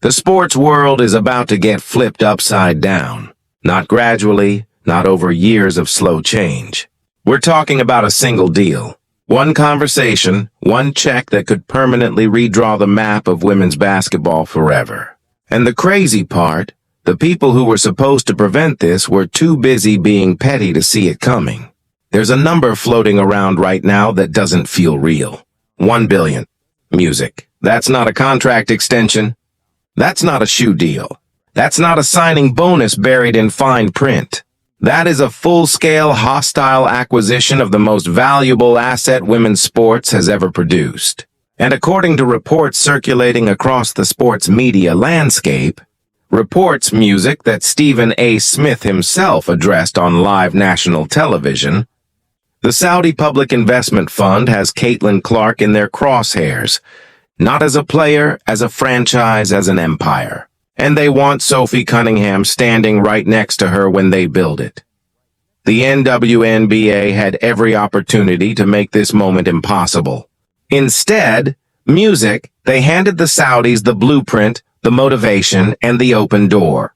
The sports world is about to get flipped upside down. Not gradually, not over years of slow change. We're talking about a single deal. One conversation, one check that could permanently redraw the map of women's basketball forever. And the crazy part, the people who were supposed to prevent this were too busy being petty to see it coming. There's a number floating around right now that doesn't feel real. 1 billion. Music. That's not a contract extension. That's not a shoe deal. That's not a signing bonus buried in fine print. That is a full-scale hostile acquisition of the most valuable asset women's sports has ever produced. And according to reports circulating across the sports media landscape, reports music that Stephen A. Smith himself addressed on live national television, the Saudi Public Investment Fund has Caitlin Clark in their crosshairs, not as a player, as a franchise, as an empire. And they want Sophie Cunningham standing right next to her when they build it. The WNBA had every opportunity to make this moment impossible. Instead, music, they handed the Saudis the blueprint, the motivation, and the open door.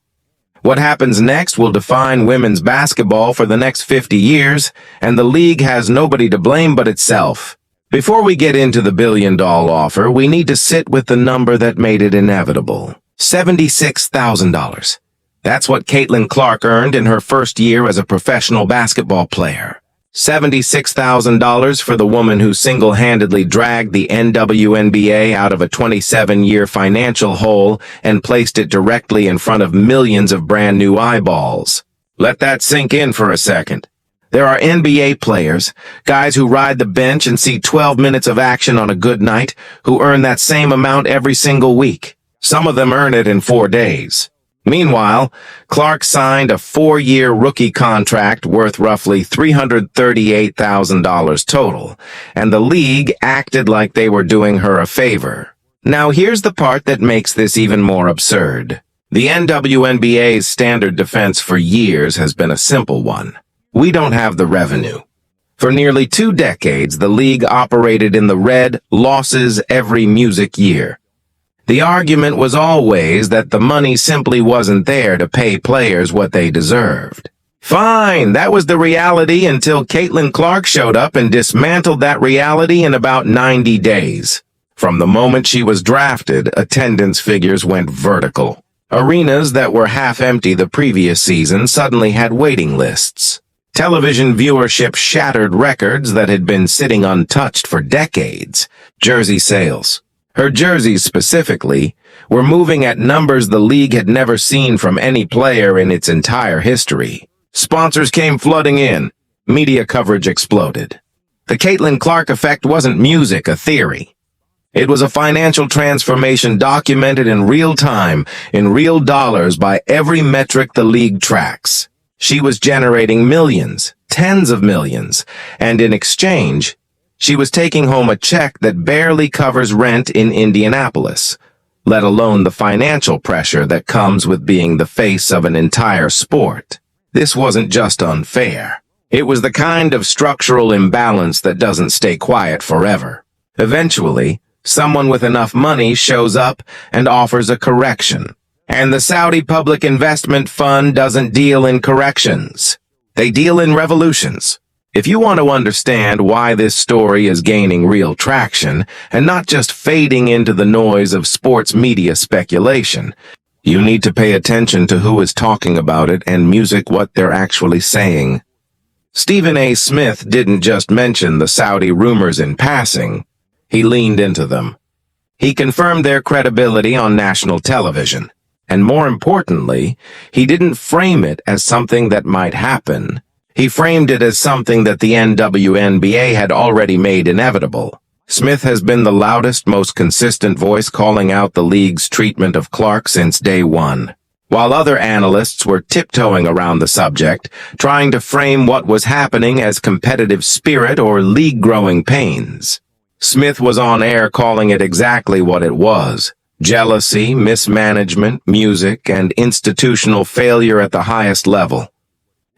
What happens next will define women's basketball for the next 50 years, and the league has nobody to blame but itself. Before we get into the billion-dollar offer, we need to sit with the number that made it inevitable. $76,000. That's what Caitlin Clark earned in her first year as a professional basketball player. $76,000 for the woman who single-handedly dragged the WNBA out of a 27-year financial hole and placed it directly in front of millions of brand-new eyeballs. Let that sink in for a second. There are NBA players, guys who ride the bench and see 12 minutes of action on a good night, who earn that same amount every single week. Some of them earn it in 4 days. Meanwhile, Clark signed a 4-year rookie contract worth roughly $338,000 total, and the league acted like they were doing her a favor. Now here's the part that makes this even more absurd. The WNBA's standard defense for years has been a simple one. We don't have the revenue. For nearly 2 decades, the league operated in the red, losses every music year. The argument was always that the money simply wasn't there to pay players what they deserved. Fine, that was the reality until Caitlin Clark showed up and dismantled that reality in about 90 days. From the moment she was drafted, attendance figures went vertical. Arenas that were half empty the previous season suddenly had waiting lists. Television viewership shattered records that had been sitting untouched for decades. Jersey sales. Her jerseys specifically were moving at numbers the league had never seen from any player in its entire history. Sponsors came flooding in. Media coverage exploded. The Caitlin Clark effect wasn't music, a theory. It was a financial transformation documented in real time, in real dollars by every metric the league tracks. She was generating millions, tens of millions, and in exchange, she was taking home a check that barely covers rent in Indianapolis, let alone the financial pressure that comes with being the face of an entire sport. This wasn't just unfair. It was the kind of structural imbalance that doesn't stay quiet forever. Eventually, someone with enough money shows up and offers a correction. And the Saudi Public Investment Fund doesn't deal in corrections. They deal in revolutions. If you want to understand why this story is gaining real traction and not just fading into the noise of sports media speculation, you need to pay attention to who is talking about it and music what they're actually saying. Stephen A. Smith didn't just mention the Saudi rumors in passing. He leaned into them. He confirmed their credibility on national television. And more importantly, he didn't frame it as something that might happen. He framed it as something that the WNBA had already made inevitable. Smith has been the loudest, most consistent voice calling out the league's treatment of Clark since day one. While other analysts were tiptoeing around the subject, trying to frame what was happening as competitive spirit or league-growing pains, Smith was on air calling it exactly what it was. Jealousy, mismanagement, music, and institutional failure at the highest level.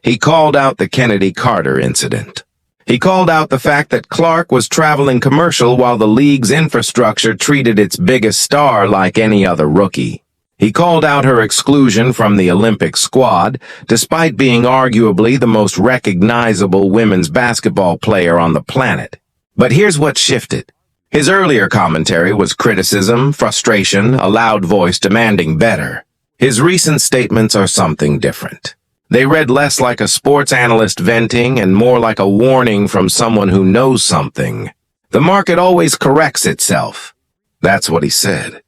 He called out the Kennedy Carter incident. He called out the fact that Clark was traveling commercial while the league's infrastructure treated its biggest star like any other rookie. He called out her exclusion from the Olympic squad, despite being arguably the most recognizable women's basketball player on the planet. But here's what shifted. His earlier commentary was criticism, frustration, a loud voice demanding better. His recent statements are something different. They read less like a sports analyst venting and more like a warning from someone who knows something. The market always corrects itself. That's what he said.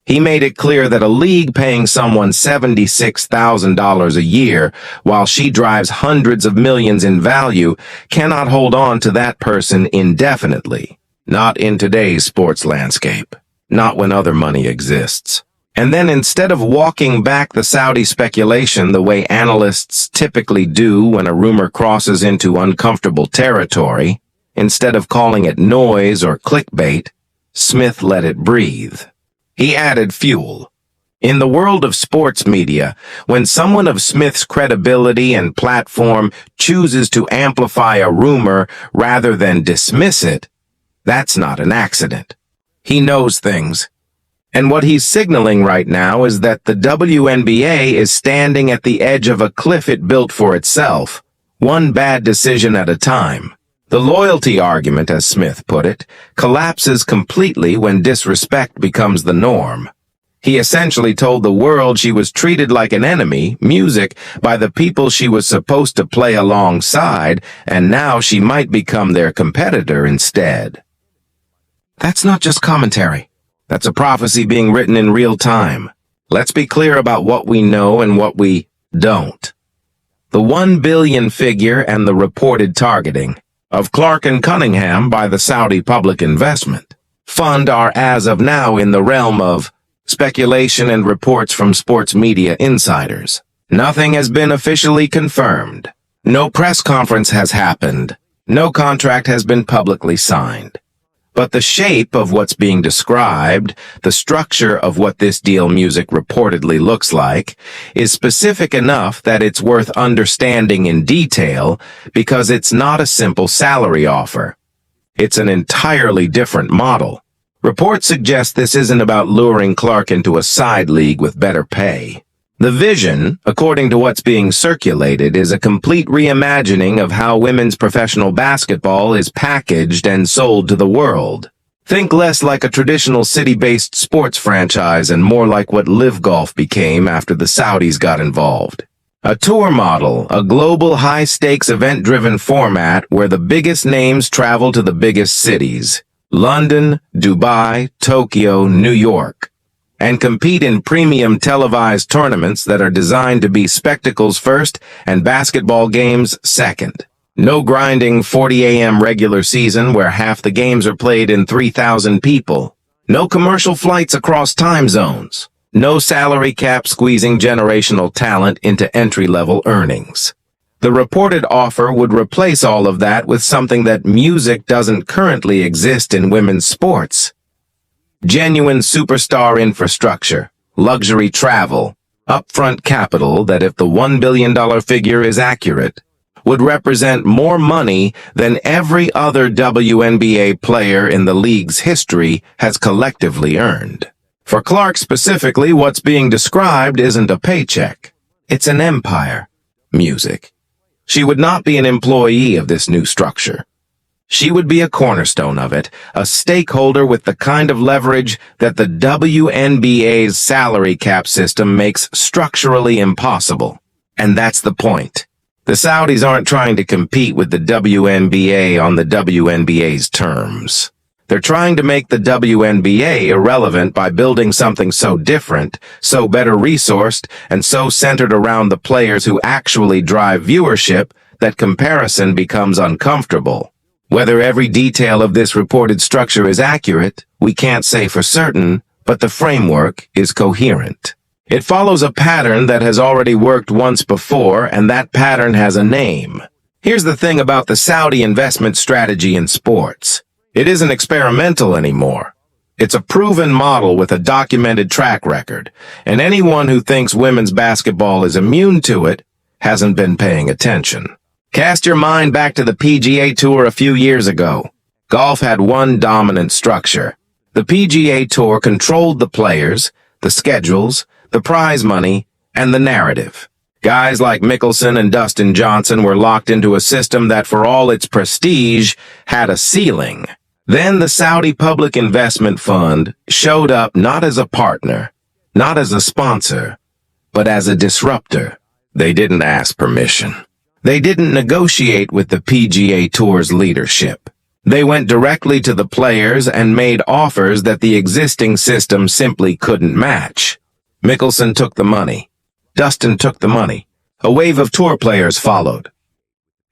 He made it clear that a league paying someone $76,000 a year while she drives hundreds of millions in value cannot hold on to that person indefinitely. Not in today's sports landscape. Not when other money exists. And then instead of walking back the Saudi speculation the way analysts typically do when a rumor crosses into uncomfortable territory, instead of calling it noise or clickbait, Smith let it breathe. He added fuel. In the world of sports media, when someone of Smith's credibility and platform chooses to amplify a rumor rather than dismiss it, that's not an accident. He knows things. And what he's signaling right now is that the WNBA is standing at the edge of a cliff it built for itself, one bad decision at a time. The loyalty argument, as Smith put it, collapses completely when disrespect becomes the norm. He essentially told the world she was treated like an enemy, music, by the people she was supposed to play alongside, and now she might become their competitor instead. That's not just commentary. That's a prophecy being written in real time. Let's be clear about what we know and what we don't. The 1 billion figure and the reported targeting of Clark and Cunningham by the Saudi Public Investment Fund are as of now in the realm of speculation and reports from sports media insiders. Nothing has been officially confirmed. No press conference has happened. No contract has been publicly signed. But the shape of what's being described, the structure of what this deal music reportedly looks like, is specific enough that it's worth understanding in detail because it's not a simple salary offer. It's an entirely different model. Reports suggest this isn't about luring Clark into a side league with better pay. The vision, according to what's being circulated, is a complete reimagining of how women's professional basketball is packaged and sold to the world. Think less like a traditional city-based sports franchise and more like what Live Golf became after the Saudis got involved. A tour model, a global high-stakes event-driven format where the biggest names travel to the biggest cities: London, Dubai, Tokyo, New York, and compete in premium televised tournaments that are designed to be spectacles first and basketball games second. No grinding 40 a.m. regular season where half the games are played in 3,000 people. No commercial flights across time zones. No salary cap squeezing generational talent into entry-level earnings. The reported offer would replace all of that with something that music doesn't currently exist in women's sports. Genuine superstar infrastructure, luxury travel, upfront capital that, if the $1 billion figure is accurate, would represent more money than every other WNBA player in the league's history has collectively earned. For Clark specifically, what's being described isn't a paycheck. It's an empire. Music. She would not be an employee of this new structure. She would be a cornerstone of it, a stakeholder with the kind of leverage that the WNBA's salary cap system makes structurally impossible. And that's the point. The Saudis aren't trying to compete with the WNBA on the WNBA's terms. They're trying to make the WNBA irrelevant by building something so different, so better resourced, and so centered around the players who actually drive viewership that comparison becomes uncomfortable. Whether every detail of this reported structure is accurate, we can't say for certain, but the framework is coherent. It follows a pattern that has already worked once before, and that pattern has a name. Here's the thing about the Saudi investment strategy in sports. It isn't experimental anymore. It's a proven model with a documented track record, and anyone who thinks women's basketball is immune to it hasn't been paying attention. Cast your mind back to the PGA Tour a few years ago. Golf had one dominant structure. The PGA Tour controlled the players, the schedules, the prize money, and the narrative. Guys like Mickelson and Dustin Johnson were locked into a system that, for all its prestige, had a ceiling. Then the Saudi Public Investment Fund showed up not as a partner, not as a sponsor, but as a disruptor. They didn't ask permission. They didn't negotiate with the PGA Tour's leadership. They went directly to the players and made offers that the existing system simply couldn't match. Mickelson took the money. Dustin took the money. A wave of tour players followed.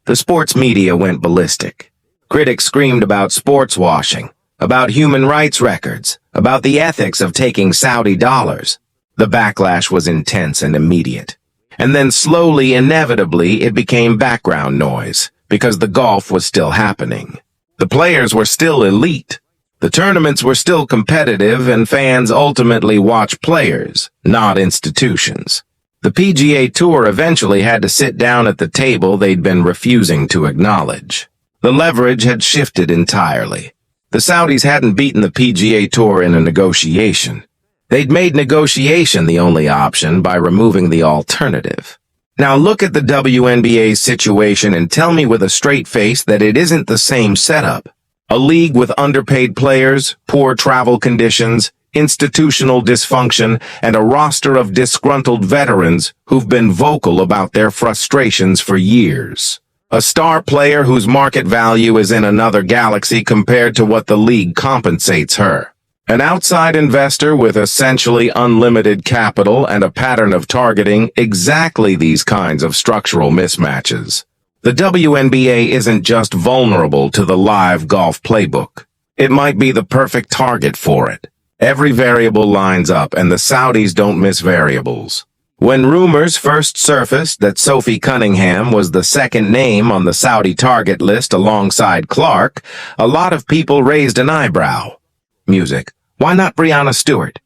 The sports media went ballistic. Critics screamed about sports washing, about human rights records, about the ethics of taking Saudi dollars. The backlash was intense and immediate. And then slowly, inevitably, it became background noise, because the golf was still happening. The players were still elite. The tournaments were still competitive, and fans ultimately watched players, not institutions. The PGA Tour eventually had to sit down at the table they'd been refusing to acknowledge. The leverage had shifted entirely. The Saudis hadn't beaten the PGA Tour in a negotiation. They'd made negotiation the only option by removing the alternative. Now look at the WNBA's situation and tell me with a straight face that it isn't the same setup. A league with underpaid players, poor travel conditions, institutional dysfunction, and a roster of disgruntled veterans who've been vocal about their frustrations for years. A star player whose market value is in another galaxy compared to what the league compensates her. An outside investor with essentially unlimited capital and a pattern of targeting exactly these kinds of structural mismatches. The WNBA isn't just vulnerable to the live golf playbook. It might be the perfect target for it. Every variable lines up, and the Saudis don't miss variables. When rumors first surfaced that Sophie Cunningham was the second name on the Saudi target list alongside Clark, a lot of people raised an eyebrow. Music. Why not Brianna Stewart?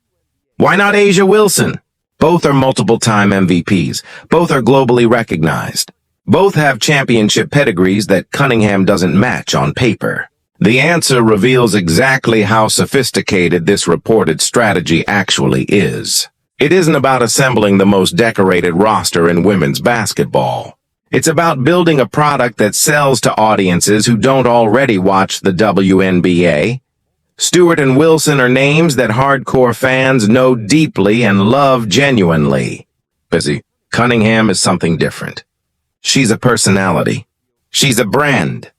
Why not Asia Wilson? Both are multiple-time MVPs. Both are globally recognized. Both have championship pedigrees that Cunningham doesn't match on paper. The answer reveals exactly how sophisticated this reported strategy actually is. It isn't about assembling the most decorated roster in women's basketball. It's about building a product that sells to audiences who don't already watch the WNBA. Stewart and Wilson are names that hardcore fans know deeply and love genuinely. Busy. Cunningham is something different. She's a personality. She's a brand.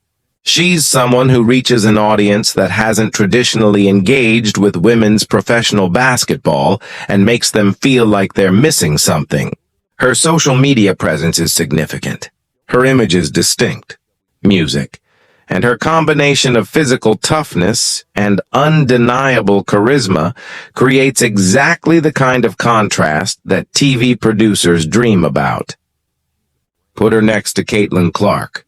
She's someone who reaches an audience that hasn't traditionally engaged with women's professional basketball and makes them feel like they're missing something. Her social media presence is significant. Her image is distinct. Music. And her combination of physical toughness and undeniable charisma creates exactly the kind of contrast that TV producers dream about. Put her next to Caitlin Clark.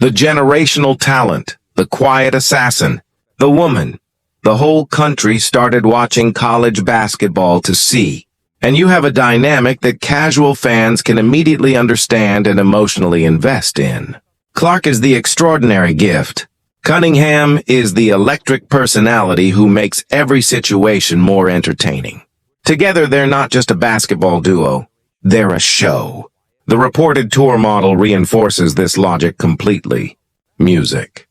The generational talent, the quiet assassin, the woman. The whole country started watching college basketball to see. And you have a dynamic that casual fans can immediately understand and emotionally invest in. Clark is the extraordinary gift. Cunningham is the electric personality who makes every situation more entertaining. Together, they're not just a basketball duo. They're a show. The reported tour model reinforces this logic completely. Music.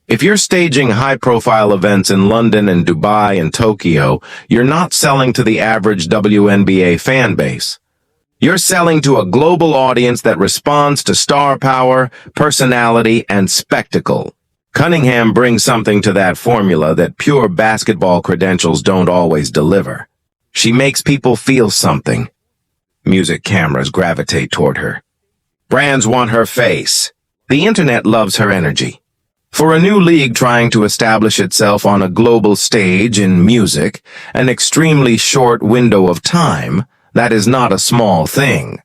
If you're staging high-profile events in London and Dubai and Tokyo, you're not selling to the average WNBA fan base. You're selling to a global audience that responds to star power, personality, and spectacle. Cunningham brings something to that formula that pure basketball credentials don't always deliver. She makes people feel something. Music cameras gravitate toward her. Brands want her face. The internet loves her energy. For a new league trying to establish itself on a global stage in music, an extremely short window of time, that is not a small thing.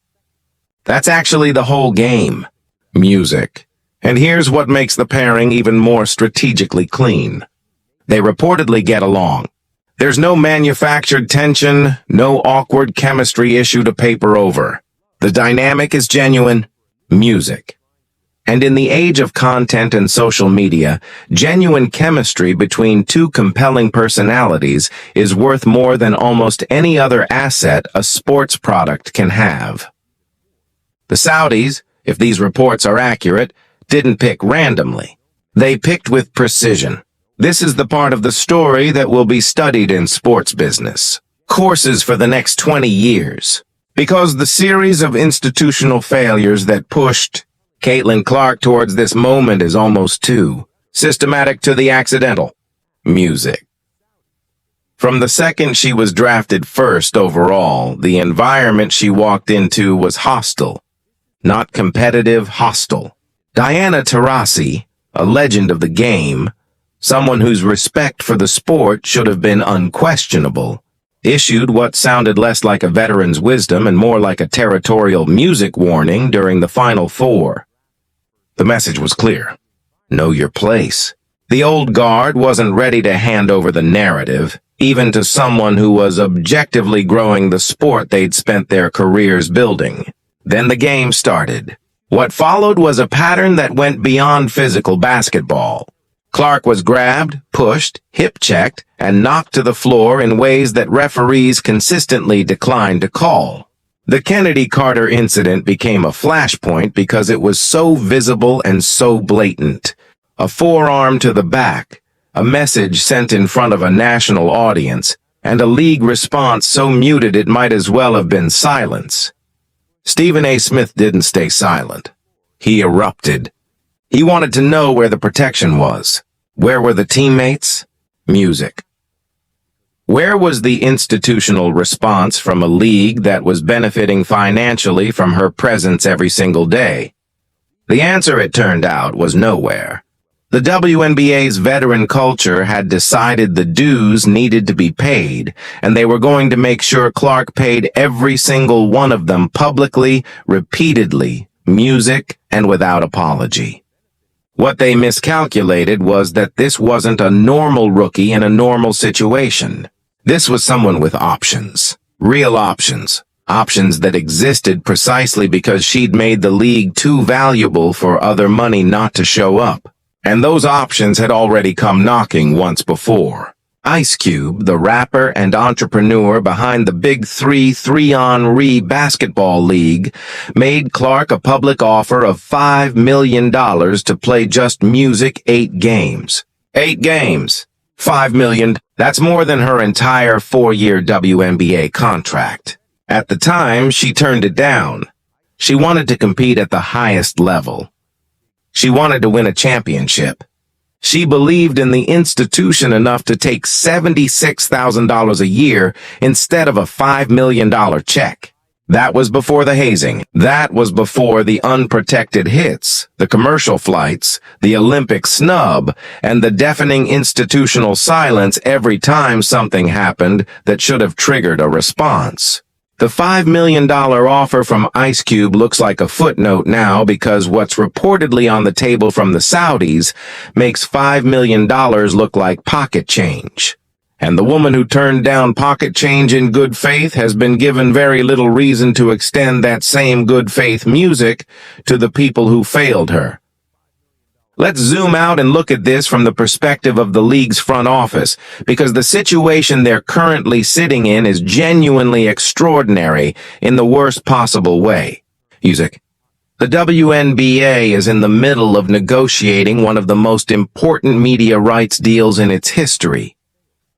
That's actually the whole game. Music. And here's what makes the pairing even more strategically clean. They reportedly get along. There's no manufactured tension, no awkward chemistry issue to paper over. The dynamic is genuine. Music. And in the age of content and social media, genuine chemistry between two compelling personalities is worth more than almost any other asset a sports product can have. The Saudis, if these reports are accurate, didn't pick randomly. They picked with precision. This is the part of the story that will be studied in sports business. Courses for the next 20 years. Because the series of institutional failures that pushed Caitlin Clark towards this moment is almost too systematic to the accidental. Music. From the second she was drafted first overall, the environment she walked into was hostile. Not competitive, hostile. Diana Taurasi, a legend of the game, someone whose respect for the sport should have been unquestionable, issued what sounded less like a veteran's wisdom and more like a territorial music warning during the Final Four. The message was clear. Know your place. The old guard wasn't ready to hand over the narrative, even to someone who was objectively growing the sport they'd spent their careers building. Then the game started. What followed was a pattern that went beyond physical basketball. Clark was grabbed, pushed, hip-checked, and knocked to the floor in ways that referees consistently declined to call. The Kennedy Carter incident became a flashpoint because it was so visible and so blatant. A forearm to the back, a message sent in front of a national audience, and a league response so muted it might as well have been silence. Stephen A. Smith didn't stay silent. He erupted. He wanted to know where the protection was. Where were the teammates? Music. Where was the institutional response from a league that was benefiting financially from her presence every single day? The answer, it turned out, was nowhere. The WNBA's veteran culture had decided the dues needed to be paid, and they were going to make sure Clark paid every single one of them publicly, repeatedly, music, and without apology. What they miscalculated was that this wasn't a normal rookie in a normal situation. This was someone with options. Real options. Options that existed precisely because she'd made the league too valuable for other money not to show up. And those options had already come knocking once before. Ice Cube, the rapper and entrepreneur behind the Big 3 basketball league, made Clark a public offer of $5 million to play just music 8 games. 8 games. $5 million. That's more than her entire 4-year WNBA contract. At the time, she turned it down. She wanted to compete at the highest level. She wanted to win a championship. She believed in the institution enough to take $76,000 a year instead of a $5 million check. That was before the hazing. That was before the unprotected hits, the commercial flights, the Olympic snub, and the deafening institutional silence every time something happened that should have triggered a response. The $5 million offer from Ice Cube looks like a footnote now because what's reportedly on the table from the Saudis makes $5 million look like pocket change. And the woman who turned down pocket change in good faith has been given very little reason to extend that same good faith music to the people who failed her. Let's zoom out and look at this from the perspective of the league's front office, because the situation they're currently sitting in is genuinely extraordinary in the worst possible way. Music. The WNBA is in the middle of negotiating one of the most important media rights deals in its history.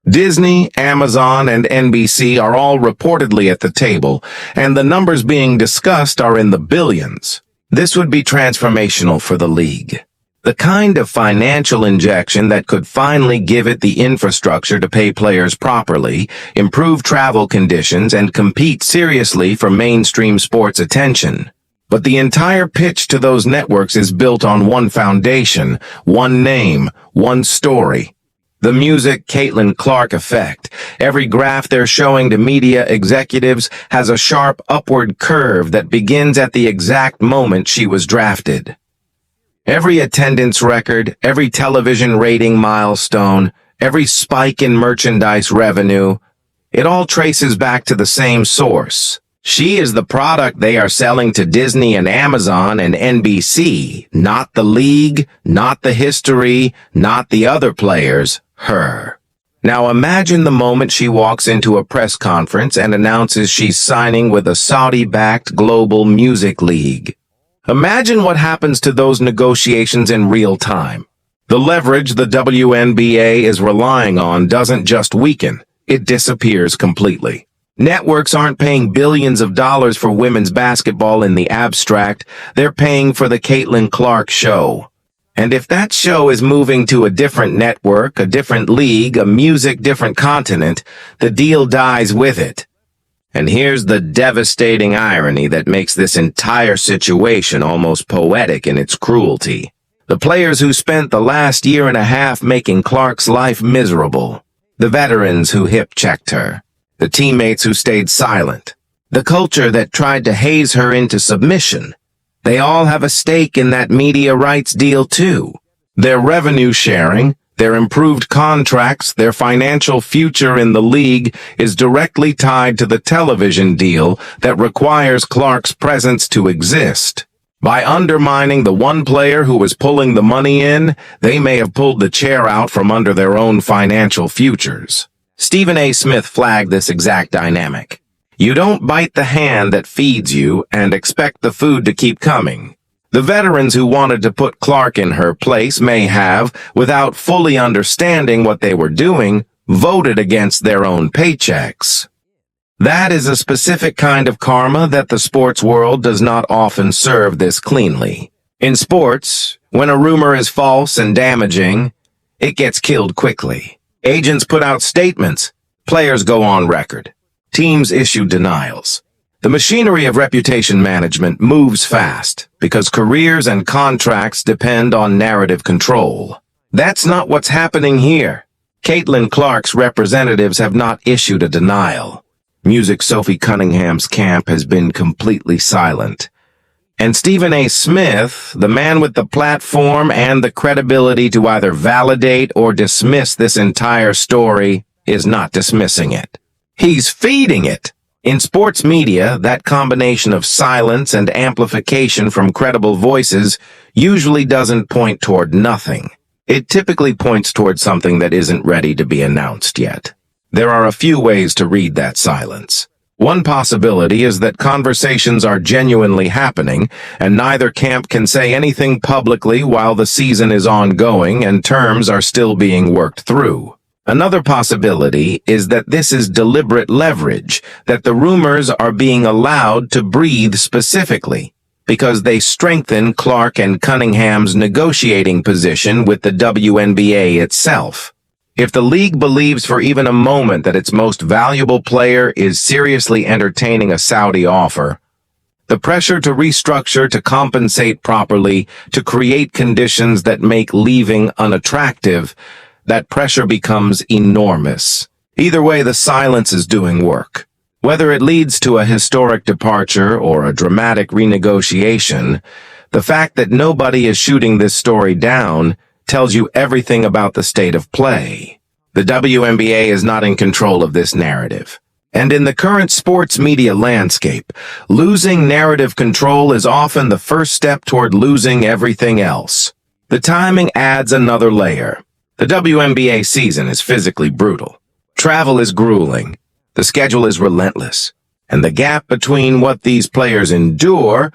Disney, Amazon, and NBC are all reportedly at the table, and the numbers being discussed are in the billions. This would be transformational for the league. The kind of financial injection that could finally give it the infrastructure to pay players properly, improve travel conditions, and compete seriously for mainstream sports attention. But the entire pitch to those networks is built on one foundation, one name, one story. The music Caitlin Clark effect. Every graph they're showing to media executives has a sharp upward curve that begins at the exact moment she was drafted. Every attendance record, every television rating milestone, every spike in merchandise revenue, it all traces back to the same source, She is the product they are selling to Disney and Amazon and NBC, not the league, not the history, not the other players, her. Now imagine the moment she walks into a press conference and announces she's signing with a Saudi-backed global music league. Imagine what happens to those negotiations in real time. The leverage the WNBA is relying on doesn't just weaken, it disappears completely. Networks aren't paying billions of dollars for women's basketball in the abstract, they're paying for the Caitlin Clark show. And if that show is moving to a different network, a different league, a different continent, the deal dies with it. And here's the devastating irony that makes this entire situation almost poetic in its cruelty. The players who spent the last year and a half making Clark's life miserable, the veterans who hip-checked her, the teammates who stayed silent, the culture that tried to haze her into submission. They all have a stake in that media rights deal too. Their revenue sharing, their improved contracts, their financial future in the league is directly tied to the television deal that requires Clark's presence to exist. By undermining the one player who was pulling the money in, they may have pulled the chair out from under their own financial futures. Stephen A. Smith flagged this exact dynamic. You don't bite the hand that feeds you and expect the food to keep coming. The veterans who wanted to put Clark in her place may have, without fully understanding what they were doing, voted against their own paychecks. That is a specific kind of karma that the sports world does not often serve this cleanly. In sports, when a rumor is false and damaging, it gets killed quickly. Agents put out statements, players go on record, teams issue denials. The machinery of reputation management moves fast because careers and contracts depend on narrative control. That's not what's happening here. Caitlin Clark's representatives have not issued a denial. Music Sophie Cunningham's camp has been completely silent. And Stephen A. Smith, the man with the platform and the credibility to either validate or dismiss this entire story, is not dismissing it. He's feeding it. In sports media, that combination of silence and amplification from credible voices usually doesn't point toward nothing. It typically points toward something that isn't ready to be announced yet. There are a few ways to read that silence. One possibility is that conversations are genuinely happening, and neither camp can say anything publicly while the season is ongoing and terms are still being worked through. Another possibility is that this is deliberate leverage, that the rumors are being allowed to breathe specifically, because they strengthen Clark and Cunningham's negotiating position with the WNBA itself. If the league believes for even a moment that its most valuable player is seriously entertaining a Saudi offer, the pressure to restructure, to compensate properly, to create conditions that make leaving unattractive, that pressure becomes enormous. Either way, the silence is doing work. Whether it leads to a historic departure or a dramatic renegotiation, the fact that nobody is shooting this story down tells you everything about the state of play. The WNBA is not in control of this narrative. And in the current sports media landscape, losing narrative control is often the first step toward losing everything else. The timing adds another layer. The WNBA season is physically brutal. Travel is grueling. The schedule is relentless. And the gap between what these players endure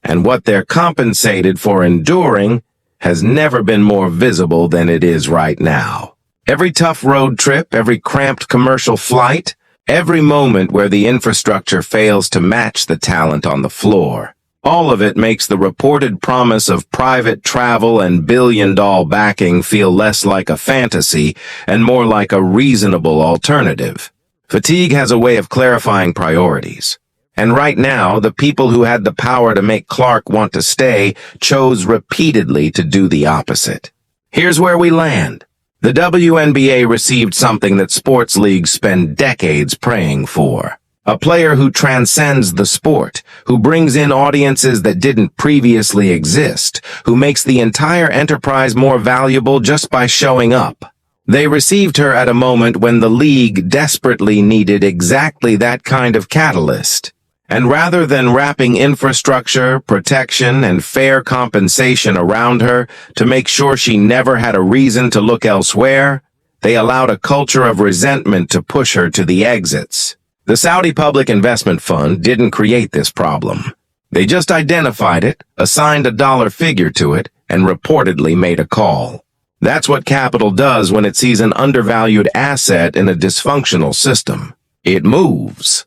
and what they're compensated for enduring has never been more visible than it is right now. Every tough road trip, every cramped commercial flight, every moment where the infrastructure fails to match the talent on the floor, all of it makes the reported promise of private travel and billion-dollar backing feel less like a fantasy and more like a reasonable alternative. Fatigue has a way of clarifying priorities. And right now, the people who had the power to make Clark want to stay chose repeatedly to do the opposite. Here's where we land. The WNBA received something that sports leagues spend decades praying for. A player who transcends the sport, who brings in audiences that didn't previously exist, who makes the entire enterprise more valuable just by showing up. They received her at a moment when the league desperately needed exactly that kind of catalyst. And rather than wrapping infrastructure, protection, and fair compensation around her to make sure she never had a reason to look elsewhere, they allowed a culture of resentment to push her to the exits. The Saudi Public Investment Fund didn't create this problem. They just identified it, assigned a dollar figure to it, and reportedly made a call. That's what capital does when it sees an undervalued asset in a dysfunctional system. It moves.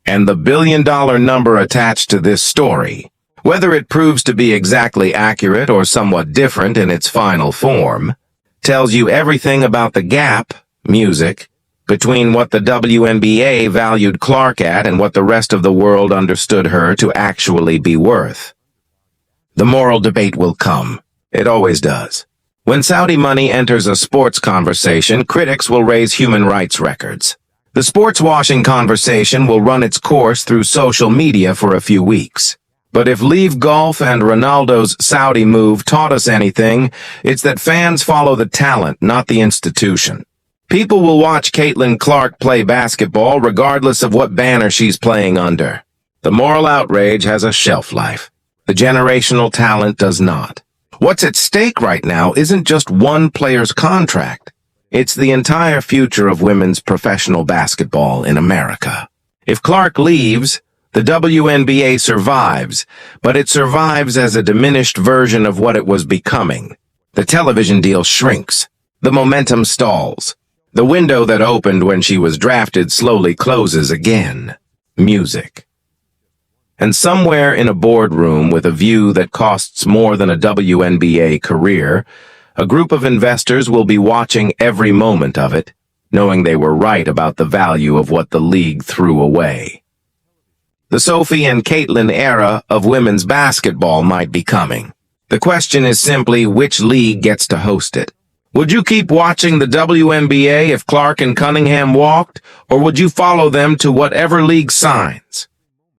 And the billion-dollar number attached to this story, whether it proves to be exactly accurate or somewhat different in its final form, tells you everything about the gap, music, between what the WNBA valued Clark at and what the rest of the world understood her to actually be worth. The moral debate will come. It always does. When Saudi money enters a sports conversation, critics will raise human rights records. The sports washing conversation will run its course through social media for a few weeks. But if Leave Golf and Ronaldo's Saudi move taught us anything, it's that fans follow the talent, not the institution. People will watch Caitlin Clark play basketball regardless of what banner she's playing under. The moral outrage has a shelf life. The generational talent does not. What's at stake right now isn't just one player's contract. It's the entire future of women's professional basketball in America. If Clark leaves, the WNBA survives, but it survives as a diminished version of what it was becoming. The television deal shrinks. The momentum stalls. The window that opened when she was drafted slowly closes again. Music. And somewhere in a boardroom with a view that costs more than a WNBA career, a group of investors will be watching every moment of it, knowing they were right about the value of what the league threw away. The Sophie and Caitlin era of women's basketball might be coming. The question is simply which league gets to host it. Would you keep watching the WNBA if Clark and Cunningham walked, or would you follow them to whatever league signs?